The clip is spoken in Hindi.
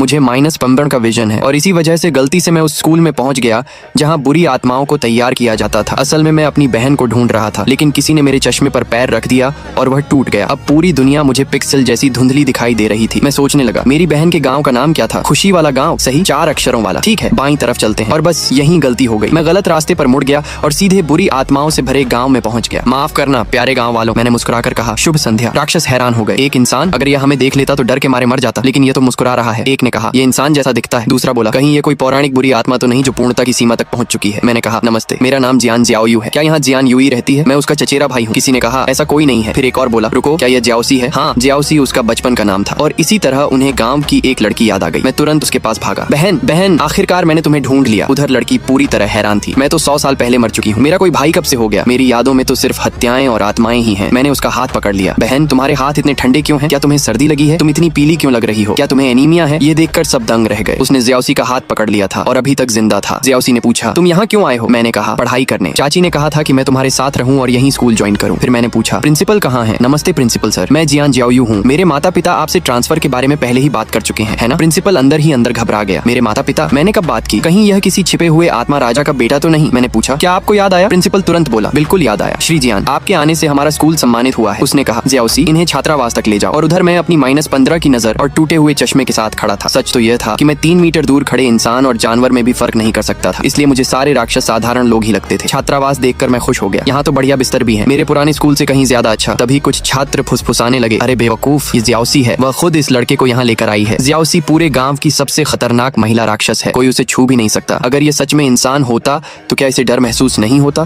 मुझे -15 का विजन है और इसी वजह से गलती से मैं उस स्कूल में पहुंच गया जहां बुरी आत्माओं को तैयार किया जाता था। असल में मैं अपनी बहन को ढूंढ रहा था, लेकिन किसी ने मेरे चश्मे पर पैर रख दिया और वह टूट गया। अब पूरी दुनिया मुझे पिक्सल जैसी धुंधली दिखाई दे रही थी। मैं सोचने लगा, मेरी बहन के गाँव का नाम क्या था? खुशी वाला गाँव, सही, 4 अक्षरों वाला। ठीक है, बाईं तरफ चलते हैं। और बस यही गलती हो गई। मैं गलत रास्ते पर मुड़ गया और सीधे बुरी आत्माओं से भरे गाँव में पहुंच गया। माफ करना प्यारे गाँव वालों, मैंने मुस्कुराकर कहा। शुभ संध्या। राक्षस हैरान हो गए। एक इंसान, अगर यह हमें देख लेता तो डर के मारे मर जाता, लेकिन ये तो मुस्कुरा रहा है। एक ने कहा, ये इंसान जैसा दिखता है। दूसरा बोला, कहीं ये कोई पौराणिक बुरी आत्मा तो नहीं जो पूर्णता की सीमा तक पहुंच चुकी है। मैंने कहा, नमस्ते, मेरा नाम जियान जियाओयू है। क्या यहाँ जियान यूई रहती है? मैं उसका चचेरा भाई हूँ। किसी ने कहा, ऐसा कोई नहीं है। फिर एक और बोला, रुको, क्या यह जियाओसी है? हाँ, जियाओसी उसका बचपन का नाम था। और इसी तरह उन्हें गाँव की एक लड़की याद आ गई। मैं तुरंत उसके पास भागा। बहन, बहन, आखिरकार मैंने तुम्हें ढूंढ लिया। उधर लड़की पूरी तरह हैरान थी। मैं तो 100 साल पहले मर चुकी हूँ। मेरा कोई भाई कब से हो गया? मेरी यादों में तो सिर्फ हत्याएं और आत्माएं ही हैं। मैंने उसका हाथ पकड़ लिया। बहन, तुम्हारे हाथ इतने ठंडे क्यों हैं? क्या तुम्हें सर्दी लगी है? तुम इतनी पीली क्यों लग रही हो? क्या तुम्हें एनीमिया है? ये देखकर सब दंग रह गए। उसने जियाओसी का हाथ पकड़ लिया था और अभी तक जिंदा था। जियाओसी ने पूछा, तुम यहाँ क्यों आए हो? मैंने कहा, पढ़ाई करने। चाची ने कहा था कि मैं तुम्हारे साथ रहूं और यहीं स्कूल ज्वाइन करूं। फिर मैंने पूछा, प्रिंसिपल कहाँ है? नमस्ते प्रिंसिपल सर, मैं जियान जियाओयू हूँ। मेरे माता पिता आपसे ट्रांसफर के बारे में पहले ही बात कर चुके हैं, है ना? प्रिंसिपल अंदर ही अंदर घबरा गया। मेरे माता पिता? मैंने कब बात की? कहीं यह किसी छिपे हुए आत्मा राजा का बेटा तो नहीं? मैंने पूछा, क्या आपको याद आया? प्रिंसिपल तुरंत बोला, बिल्कुल याद आया श्री जियान, आपके आने से हमारा स्कूल सम्मानित हुआ है। उसने कहा, जियाओसी, इन्हें छात्रावास तक ले जाओ। और उधर मैं अपनी -15 की नजर और टूटे हुए चश्मे के साथ खड़ा था। सच तो यह था कि मैं 3 मीटर दूर खड़े इंसान और जानवर में भी फर्क नहीं कर सकता था, इसलिए मुझे सारे राक्षस साधारण लोग ही लगते थे। छात्रावास देखकर मैं खुश हो गया। यहाँ तो बढ़िया बिस्तर भी है, मेरे पुराने स्कूल से कहीं ज्यादा अच्छा। तभी कुछ छात्र फुसफुसाने लगे, अरे बेवकूफ, ये जियाओसी है। वह खुद इस लड़के को यहाँ लेकर आई है। जियाओसी पूरे गाँव की सबसे खतरनाक महिला राक्षस है, कोई उसे छू भी नहीं सकता। अगर ये सच में इंसान होता तो क्या इसे डर महसूस नहीं होता?